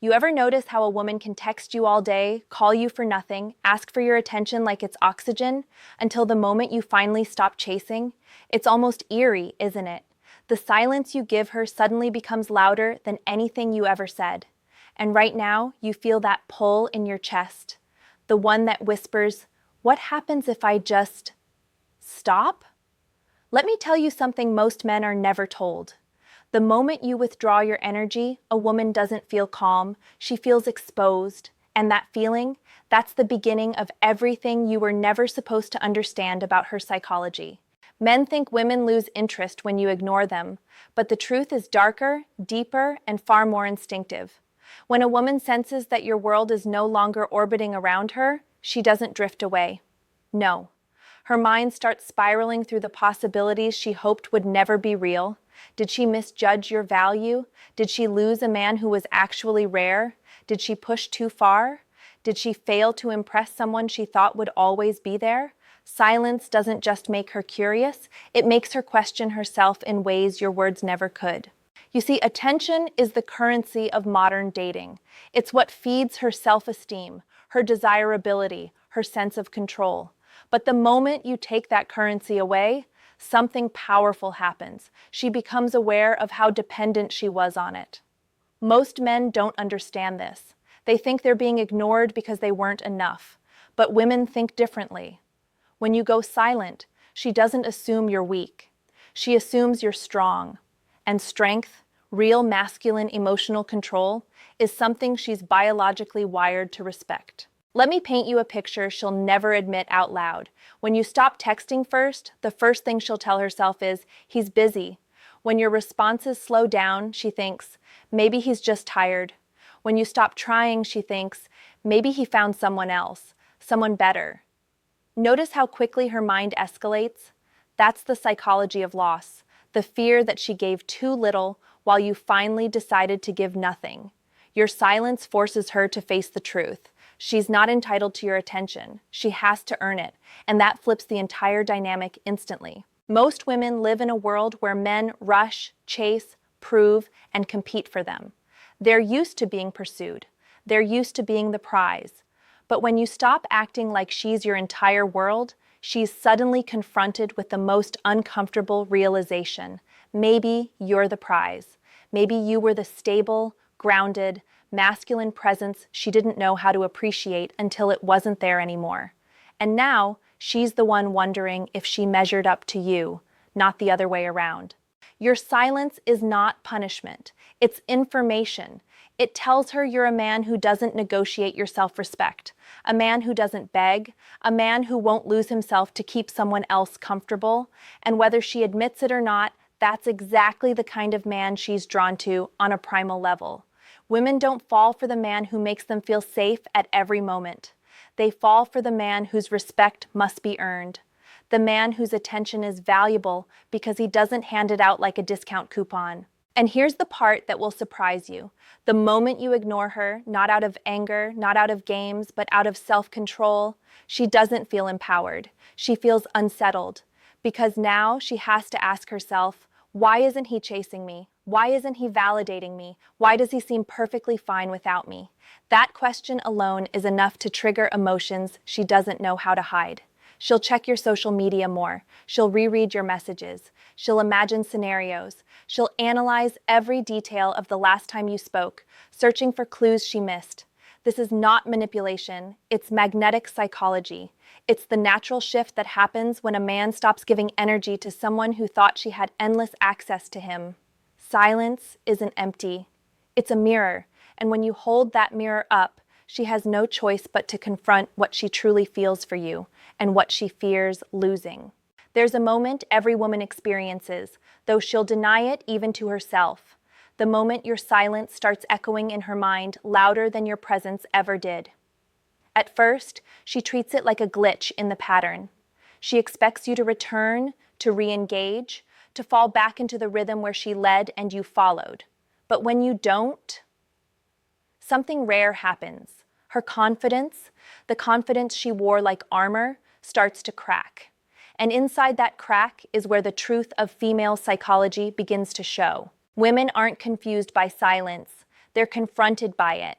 You ever notice how a woman can text you all day, call you for nothing, ask for your attention like it's oxygen, until the moment you finally stop chasing? It's almost eerie, isn't it? The silence you give her suddenly becomes louder than anything you ever said. And right now, you feel that pull in your chest. The one that whispers, "What happens if I just stop?" Let me tell you something most men are never told. The moment you withdraw your energy, a woman doesn't feel calm, she feels exposed. And that feeling, that's the beginning of everything you were never supposed to understand about her psychology. Men think women lose interest when you ignore them, but the truth is darker, deeper, and far more instinctive. When a woman senses that your world is no longer orbiting around her, she doesn't drift away. No. Her mind starts spiraling through the possibilities she hoped would never be real. Did she misjudge your value? Did she lose a man who was actually rare? Did she push too far? Did she fail to impress someone she thought would always be there? Silence doesn't just make her curious, it makes her question herself in ways your words never could. You see, attention is the currency of modern dating. It's what feeds her self-esteem, her desirability, her sense of control. But the moment you take that currency away, something powerful happens. She becomes aware of how dependent she was on it. Most men don't understand this. They think they're being ignored because they weren't enough. But women think differently. When you go silent, she doesn't assume you're weak. She assumes you're strong. And strength, real masculine emotional control, is something she's biologically wired to respect. Let me paint you a picture she'll never admit out loud. When you stop texting first, the first thing she'll tell herself is, "He's busy." When your responses slow down, she thinks, "Maybe he's just tired." When you stop trying, she thinks, "Maybe he found someone else, someone better." Notice how quickly her mind escalates? That's the psychology of loss, the fear that she gave too little while you finally decided to give nothing. Your silence forces her to face the truth. She's not entitled to your attention. She has to earn it, and that flips the entire dynamic instantly. Most women live in a world where men rush, chase, prove, and compete for them. They're used to being pursued. They're used to being the prize. But when you stop acting like she's your entire world, she's suddenly confronted with the most uncomfortable realization. Maybe you're the prize. Maybe you were the stable, grounded, masculine presence she didn't know how to appreciate until it wasn't there anymore. And now, she's the one wondering if she measured up to you, not the other way around. Your silence is not punishment. It's information. It tells her you're a man who doesn't negotiate your self-respect, a man who doesn't beg, a man who won't lose himself to keep someone else comfortable. And whether she admits it or not, that's exactly the kind of man she's drawn to on a primal level. Women don't fall for the man who makes them feel safe at every moment. They fall for the man whose respect must be earned. The man whose attention is valuable because he doesn't hand it out like a discount coupon. And here's the part that will surprise you. The moment you ignore her, not out of anger, not out of games, but out of self-control, she doesn't feel empowered. She feels unsettled. Because now she has to ask herself, why isn't he chasing me? Why isn't he validating me? Why does he seem perfectly fine without me? That question alone is enough to trigger emotions she doesn't know how to hide. She'll check your social media more. She'll reread your messages. She'll imagine scenarios. She'll analyze every detail of the last time you spoke, searching for clues she missed. This is not manipulation. It's magnetic psychology. It's the natural shift that happens when a man stops giving energy to someone who thought she had endless access to him. Silence isn't empty. It's a mirror, and when you hold that mirror up, she has no choice but to confront what she truly feels for you and what she fears losing. There's a moment every woman experiences, though she'll deny it even to herself. The moment your silence starts echoing in her mind louder than your presence ever did. At first, she treats it like a glitch in the pattern. She expects you to return, to re-engage, to fall back into the rhythm where she led and you followed. But when you don't, something rare happens. Her confidence, the confidence she wore like armor, starts to crack. And inside that crack is where the truth of female psychology begins to show. Women aren't confused by silence. They're confronted by it.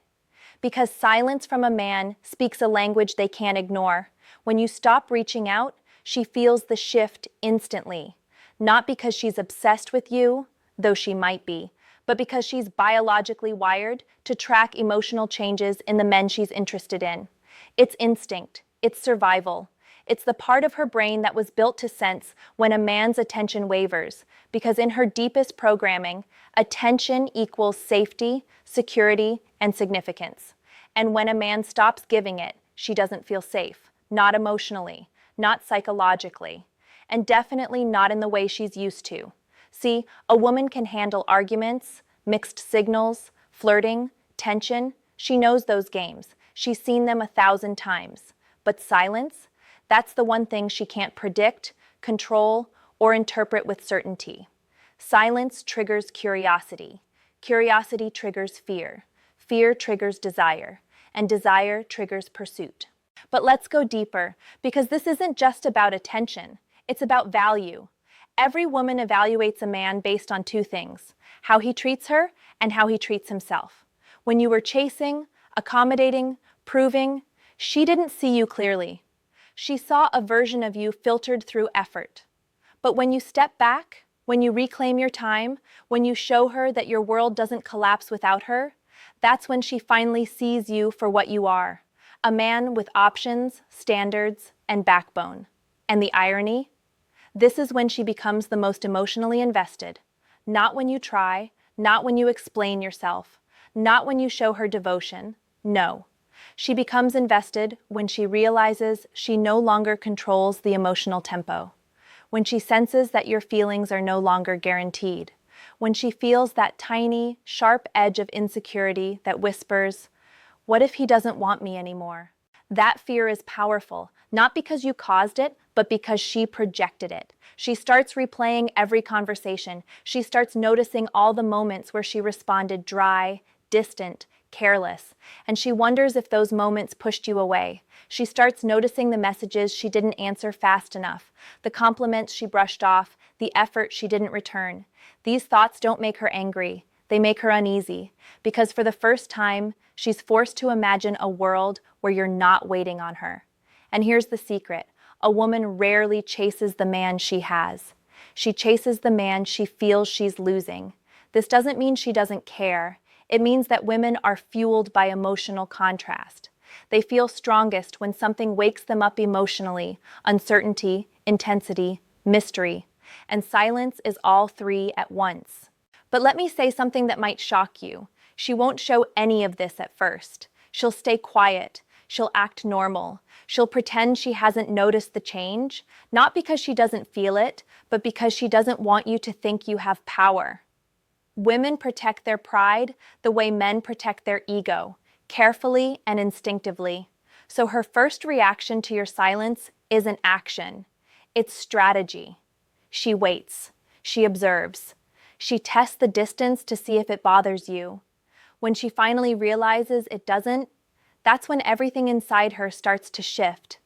Because silence from a man speaks a language they can't ignore. When you stop reaching out, she feels the shift instantly. Not because she's obsessed with you, though she might be, but because she's biologically wired to track emotional changes in the men she's interested in. It's instinct. It's survival. It's the part of her brain that was built to sense when a man's attention wavers, because in her deepest programming, attention equals safety, security, and significance. And when a man stops giving it, she doesn't feel safe, not emotionally, not psychologically, and definitely not in the way she's used to. See, a woman can handle arguments, mixed signals, flirting, tension. She knows those games. She's seen them 1,000 times. But silence? That's the one thing she can't predict, control, or interpret with certainty. Silence triggers curiosity. Curiosity triggers fear. Fear triggers desire. And desire triggers pursuit. But let's go deeper, because this isn't just about attention. It's about value. Every woman evaluates a man based on two things: how he treats her and how he treats himself. When you were chasing, accommodating, proving, she didn't see you clearly. She saw a version of you filtered through effort. But when you step back, when you reclaim your time, when you show her that your world doesn't collapse without her, that's when she finally sees you for what you are: a man with options, standards, and backbone. And the irony? This is when she becomes the most emotionally invested. Not when you try, not when you explain yourself, not when you show her devotion. No. She becomes invested when she realizes she no longer controls the emotional tempo, when she senses that your feelings are no longer guaranteed, when she feels that tiny, sharp edge of insecurity that whispers, "What if he doesn't want me anymore?" That fear is powerful, not because you caused it, but because she projected it. She starts replaying every conversation. She starts noticing all the moments where she responded dry, distant, careless, and she wonders if those moments pushed you away. She starts noticing the messages she didn't answer fast enough, the compliments she brushed off, the effort she didn't return. These thoughts don't make her angry. They make her uneasy, because for the first time, she's forced to imagine a world where you're not waiting on her. And here's the secret: a woman rarely chases the man she has. She chases the man she feels she's losing. This doesn't mean she doesn't care. It means that women are fueled by emotional contrast. They feel strongest when something wakes them up emotionally: uncertainty, intensity, mystery. And silence is all three at once. But let me say something that might shock you. She won't show any of this at first. She'll stay quiet. She'll act normal. She'll pretend she hasn't noticed the change, not because she doesn't feel it, but because she doesn't want you to think you have power. Women protect their pride the way men protect their ego, carefully and instinctively. So her first reaction to your silence isn't action. It's strategy. She waits. She observes. She tests the distance to see if it bothers you. When she finally realizes it doesn't, that's when everything inside her starts to shift.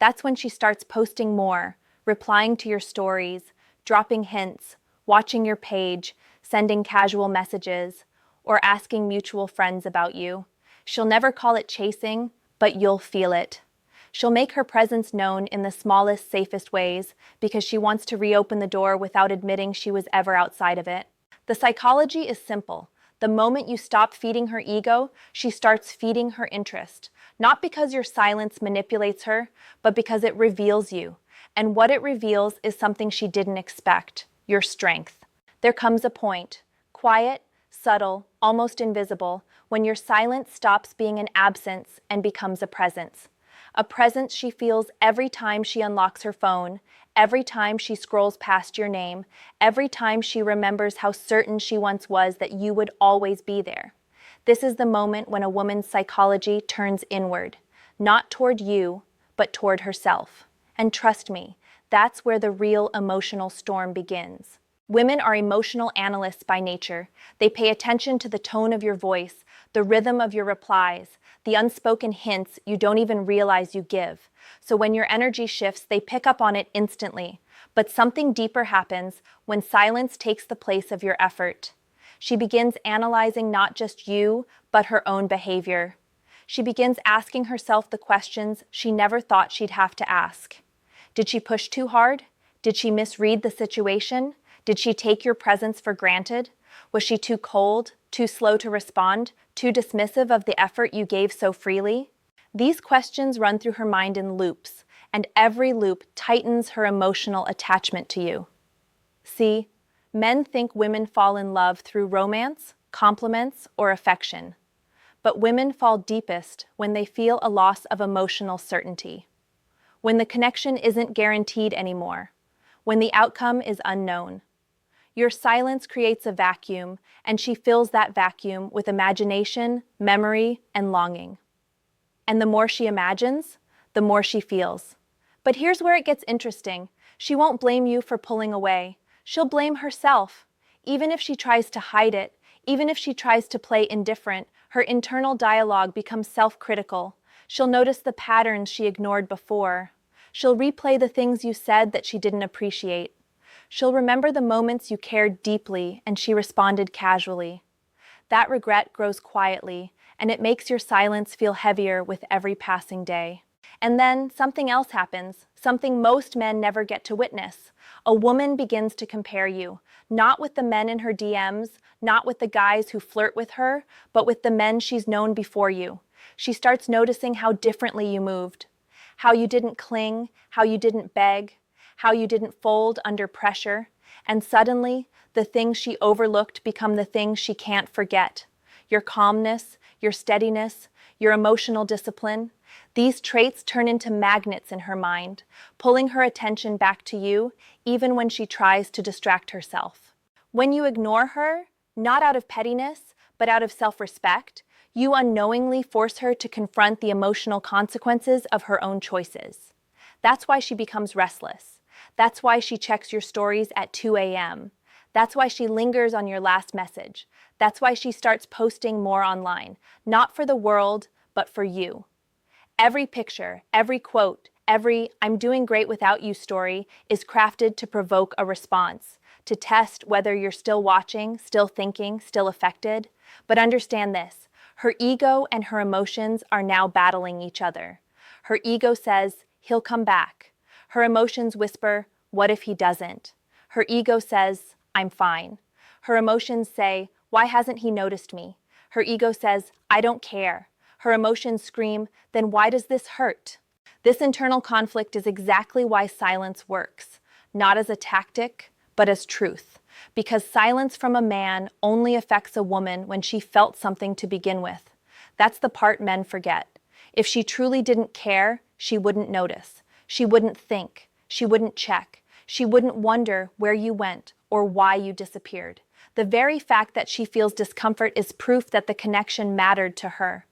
That's when she starts posting more, replying to your stories, dropping hints, watching your page, sending casual messages, or asking mutual friends about you. She'll never call it chasing, but you'll feel it. She'll make her presence known in the smallest, safest ways because she wants to reopen the door without admitting she was ever outside of it. The psychology is simple. The moment you stop feeding her ego, she starts feeding her interest. Not because your silence manipulates her, but because it reveals you. And what it reveals is something she didn't expect: your strength. There comes a point, quiet, subtle, almost invisible, when your silence stops being an absence and becomes a presence. A presence she feels every time she unlocks her phone, every time she scrolls past your name, every time she remembers how certain she once was that you would always be there. This is the moment when a woman's psychology turns inward, not toward you, but toward herself. And trust me, that's where the real emotional storm begins. Women are emotional analysts by nature. They pay attention to the tone of your voice, the rhythm of your replies, the unspoken hints you don't even realize you give. So when your energy shifts, they pick up on it instantly. But something deeper happens when silence takes the place of your effort. She begins analyzing not just you, but her own behavior. She begins asking herself the questions she never thought she'd have to ask. Did she push too hard? Did she misread the situation? Did she take your presence for granted? Was she too cold, too slow to respond, too dismissive of the effort you gave so freely? These questions run through her mind in loops, and every loop tightens her emotional attachment to you. See, men think women fall in love through romance, compliments, or affection. But women fall deepest when they feel a loss of emotional certainty. When the connection isn't guaranteed anymore. When the outcome is unknown. Your silence creates a vacuum, and she fills that vacuum with imagination, memory, and longing. And the more she imagines, the more she feels. But here's where it gets interesting. She won't blame you for pulling away. She'll blame herself. Even if she tries to hide it, even if she tries to play indifferent, her internal dialogue becomes self-critical. She'll notice the patterns she ignored before. She'll replay the things you said that she didn't appreciate. She'll remember the moments you cared deeply and she responded casually. That regret grows quietly, and it makes your silence feel heavier with every passing day. And then something else happens, something most men never get to witness. A woman begins to compare you, not with the men in her DMs, not with the guys who flirt with her, but with the men she's known before you. She starts noticing how differently you moved, how you didn't cling, how you didn't beg, how you didn't fold under pressure, and suddenly, the things she overlooked become the things she can't forget. Your calmness, your steadiness, your emotional discipline. These traits turn into magnets in her mind, pulling her attention back to you, even when she tries to distract herself. When you ignore her, not out of pettiness, but out of self-respect, you unknowingly force her to confront the emotional consequences of her own choices. That's why she becomes restless. That's why she checks your stories at 2 a.m. That's why she lingers on your last message. That's why she starts posting more online, not for the world, but for you. Every picture, every quote, every "I'm doing great without you" story is crafted to provoke a response, to test whether you're still watching, still thinking, still affected. But understand this, her ego and her emotions are now battling each other. Her ego says, he'll come back. Her emotions whisper, what if he doesn't? Her ego says, I'm fine. Her emotions say, why hasn't he noticed me? Her ego says, I don't care. Her emotions scream, then why does this hurt? This internal conflict is exactly why silence works, not as a tactic, but as truth. Because silence from a man only affects a woman when she felt something to begin with. That's the part men forget. If she truly didn't care, she wouldn't notice. She wouldn't think. She wouldn't check. She wouldn't wonder where you went or why you disappeared. The very fact that she feels discomfort is proof that the connection mattered to her.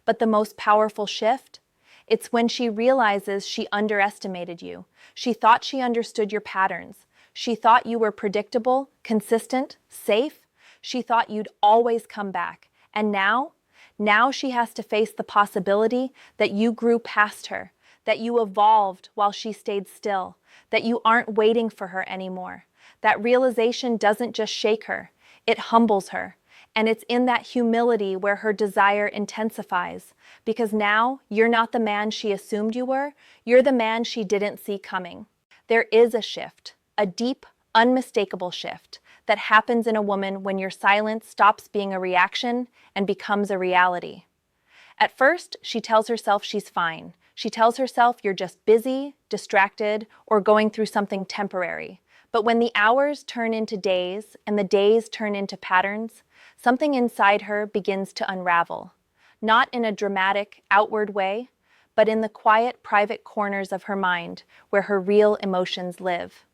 But the most powerful shift? It's when she realizes she underestimated you. She thought she understood your patterns. She thought you were predictable, consistent, safe. She thought you'd always come back. And now she has to face the possibility that you grew past her, that you evolved while she stayed still, that you aren't waiting for her anymore. That realization doesn't just shake her, it humbles her. And it's in that humility where her desire intensifies, because now you're not the man she assumed you were, you're the man she didn't see coming. There is a shift, a deep, unmistakable shift, that happens in a woman when your silence stops being a reaction and becomes a reality. At first, she tells herself she's fine. She tells herself you're just busy, distracted, or going through something temporary. But when the hours turn into days and the days turn into patterns, something inside her begins to unravel. Not in a dramatic, outward way, but in the quiet, private corners of her mind where her real emotions live.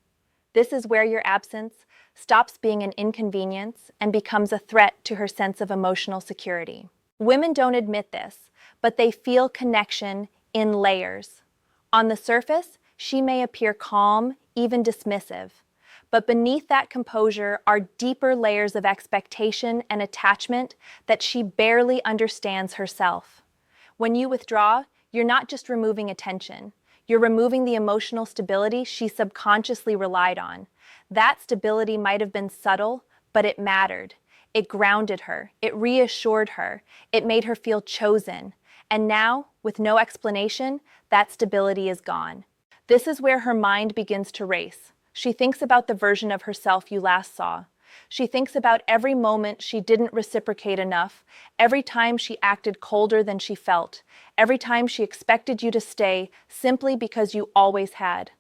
This is where your absence stops being an inconvenience and becomes a threat to her sense of emotional security. Women don't admit this, but they feel connection in layers. On the surface, she may appear calm, even dismissive. But beneath that composure are deeper layers of expectation and attachment that she barely understands herself. When you withdraw, you're not just removing attention. You're removing the emotional stability she subconsciously relied on. That stability might have been subtle, but it mattered. It grounded her, it reassured her, it made her feel chosen. And now, with no explanation, that stability is gone. This is where her mind begins to race. She thinks about the version of herself you last saw. She thinks about every moment she didn't reciprocate enough, every time she acted colder than she felt, every time she expected you to stay simply because you always had.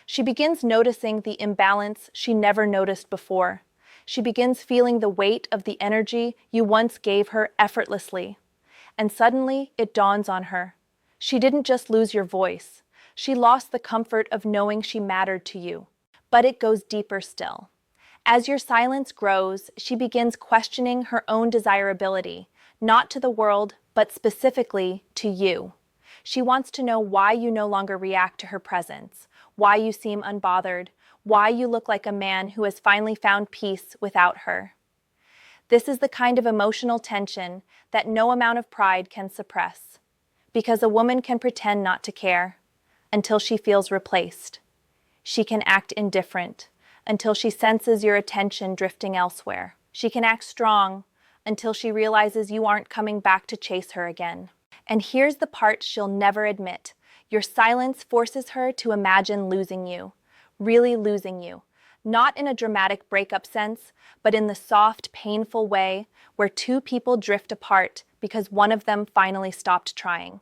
She begins noticing the imbalance she never noticed before. She begins feeling the weight of the energy you once gave her effortlessly. And suddenly, it dawns on her. She didn't just lose your voice. She lost the comfort of knowing she mattered to you. But it goes deeper still. As your silence grows, she begins questioning her own desirability, not to the world, but specifically to you. She wants to know why you no longer react to her presence, why you seem unbothered, why you look like a man who has finally found peace without her. This is the kind of emotional tension that no amount of pride can suppress, because a woman can pretend not to care until she feels replaced. She can act indifferent until she senses your attention drifting elsewhere. She can act strong until she realizes you aren't coming back to chase her again. And here's the part she'll never admit. Your silence forces her to imagine losing you, really losing you. Not in a dramatic breakup sense, but in the soft, painful way where two people drift apart because one of them finally stopped trying.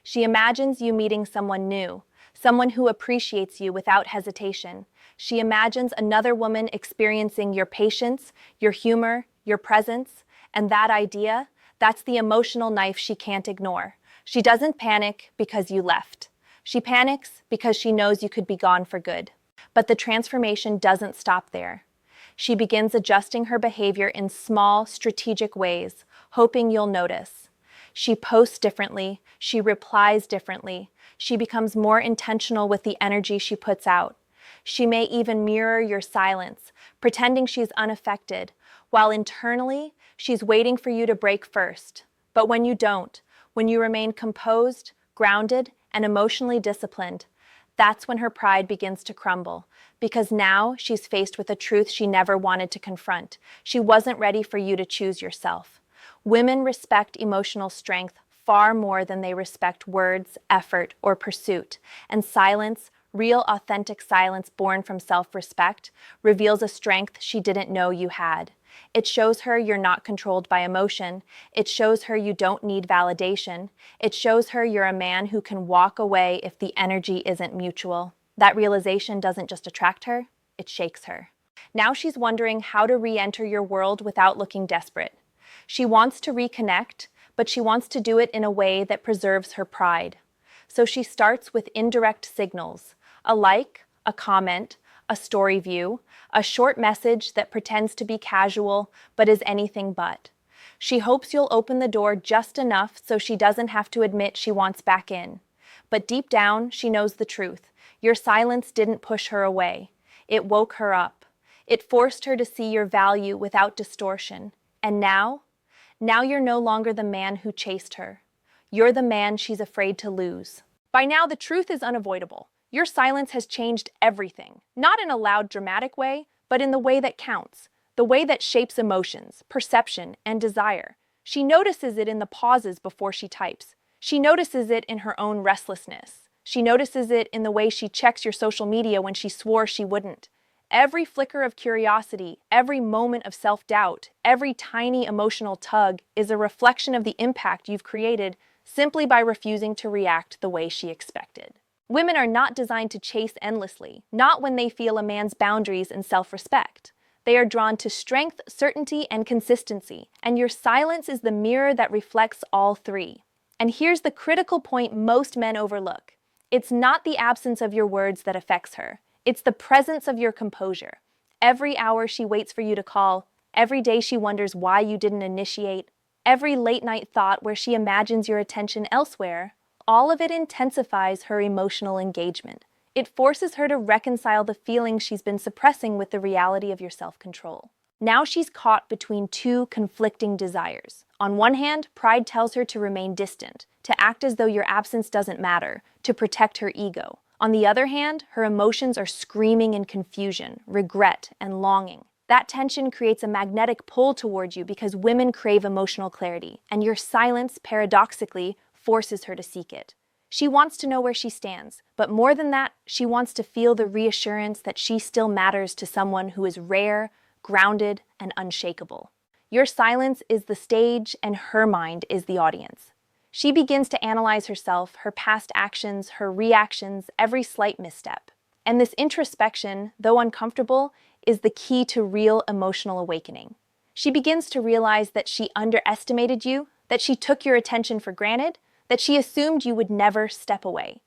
She imagines you meeting someone new, someone who appreciates you without hesitation. She imagines another woman experiencing your patience, your humor, your presence, and that idea, that's the emotional knife she can't ignore. She doesn't panic because you left. She panics because she knows you could be gone for good. But the transformation doesn't stop there. She begins adjusting her behavior in small, strategic ways, hoping you'll notice. She posts differently, she replies differently, she becomes more intentional with the energy she puts out. She may even mirror your silence, pretending she's unaffected, while internally, she's waiting for you to break first. But when you don't, when you remain composed, grounded, and emotionally disciplined, that's when her pride begins to crumble, because now she's faced with a truth she never wanted to confront. She wasn't ready for you to choose yourself. Women respect emotional strength far more than they respect words, effort, or pursuit, and silence, real authentic silence born from self-respect, reveals a strength she didn't know you had. It shows her you're not controlled by emotion. It shows her you don't need validation. It shows her you're a man who can walk away if the energy isn't mutual. That realization doesn't just attract her, it shakes her. Now she's wondering how to re-enter your world without looking desperate. She wants to reconnect, but she wants to do it in a way that preserves her pride. So she starts with indirect signals, a like, a comment, a story view, a short message that pretends to be casual but is anything but. She hopes you'll open the door just enough so she doesn't have to admit she wants back in. But deep down, she knows the truth. Your silence didn't push her away. It woke her up. It forced her to see your value without distortion. And now you're no longer the man who chased her. You're the man she's afraid to lose. By now, the truth is unavoidable. Your silence has changed everything, not in a loud, dramatic way, but in the way that counts, the way that shapes emotions, perception, and desire. She notices it in the pauses before she types. She notices it in her own restlessness. She notices it in the way she checks your social media when she swore she wouldn't. Every flicker of curiosity, every moment of self-doubt, every tiny emotional tug is a reflection of the impact you've created simply by refusing to react the way she expected. Women are not designed to chase endlessly, not when they feel a man's boundaries and self-respect. They are drawn to strength, certainty, and consistency, and your silence is the mirror that reflects all three. And here's the critical point most men overlook. It's not the absence of your words that affects her. It's the presence of your composure. Every hour she waits for you to call, every day she wonders why you didn't initiate, every late-night thought where she imagines your attention elsewhere, all of it intensifies her emotional engagement. It forces her to reconcile the feelings she's been suppressing with the reality of your self-control. Now she's caught between two conflicting desires. On one hand, pride tells her to remain distant, to act as though your absence doesn't matter, to protect her ego. On the other hand, her emotions are screaming in confusion, regret, and longing. That tension creates a magnetic pull towards you because women crave emotional clarity, and your silence, paradoxically, forces her to seek it. She wants to know where she stands, but more than that, she wants to feel the reassurance that she still matters to someone who is rare, grounded, and unshakable. Your silence is the stage, and her mind is the audience. She begins to analyze herself, her past actions, her reactions, every slight misstep. And this introspection, though uncomfortable, is the key to real emotional awakening. She begins to realize that she underestimated you, that she took your attention for granted, that she assumed you would never step away.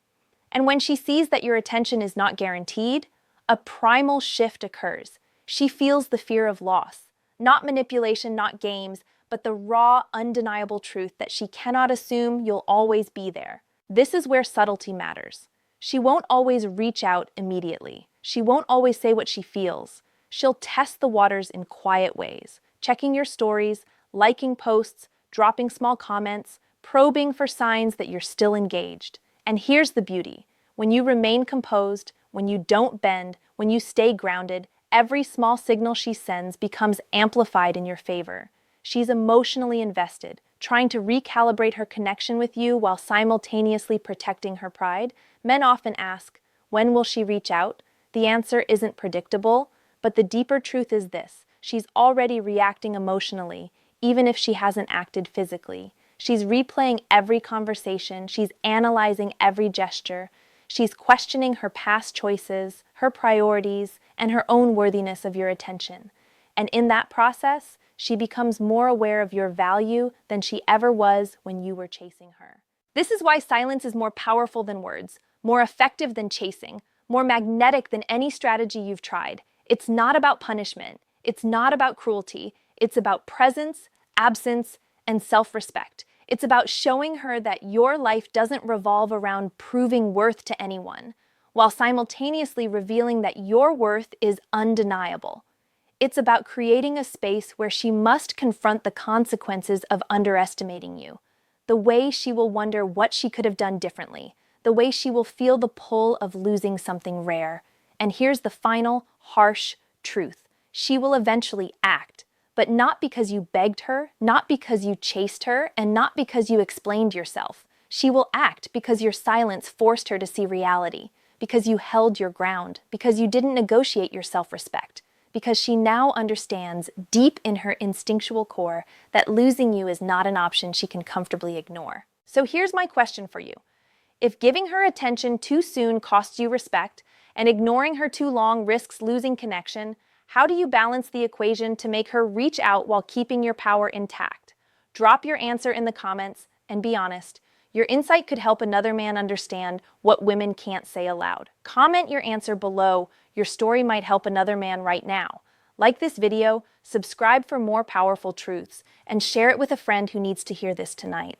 And when she sees that your attention is not guaranteed, a primal shift occurs. She feels the fear of loss. Not manipulation, not games, but the raw, undeniable truth that she cannot assume you'll always be there. This is where subtlety matters. She won't always reach out immediately. She won't always say what she feels. She'll test the waters in quiet ways, checking your stories, liking posts, dropping small comments, probing for signs that you're still engaged. And here's the beauty. When you remain composed, when you don't bend, when you stay grounded, every small signal she sends becomes amplified in your favor. She's emotionally invested, trying to recalibrate her connection with you while simultaneously protecting her pride. Men often ask, when will she reach out? The answer isn't predictable, but the deeper truth is this. She's already reacting emotionally, even if she hasn't acted physically. She's replaying every conversation, she's analyzing every gesture, she's questioning her past choices, her priorities, and her own worthiness of your attention. And in that process, she becomes more aware of your value than she ever was when you were chasing her. This is why silence is more powerful than words, more effective than chasing, more magnetic than any strategy you've tried. It's not about punishment. It's not about cruelty. It's about presence, absence, and self-respect. It's about showing her that your life doesn't revolve around proving worth to anyone, while simultaneously revealing that your worth is undeniable. It's about creating a space where she must confront the consequences of underestimating you, the way she will wonder what she could have done differently, the way she will feel the pull of losing something rare. And here's the final, harsh truth. She will eventually act, but not because you begged her, not because you chased her, and not because you explained yourself. She will act because your silence forced her to see reality, because you held your ground, because you didn't negotiate your self-respect, because she now understands deep in her instinctual core that losing you is not an option she can comfortably ignore. So here's my question for you. If giving her attention too soon costs you respect, and ignoring her too long risks losing connection, how do you balance the equation to make her reach out while keeping your power intact? Drop your answer in the comments and be honest. Your insight could help another man understand what women can't say aloud. Comment your answer below. Your story might help another man right now. Like this video, subscribe for more powerful truths, and share it with a friend who needs to hear this tonight.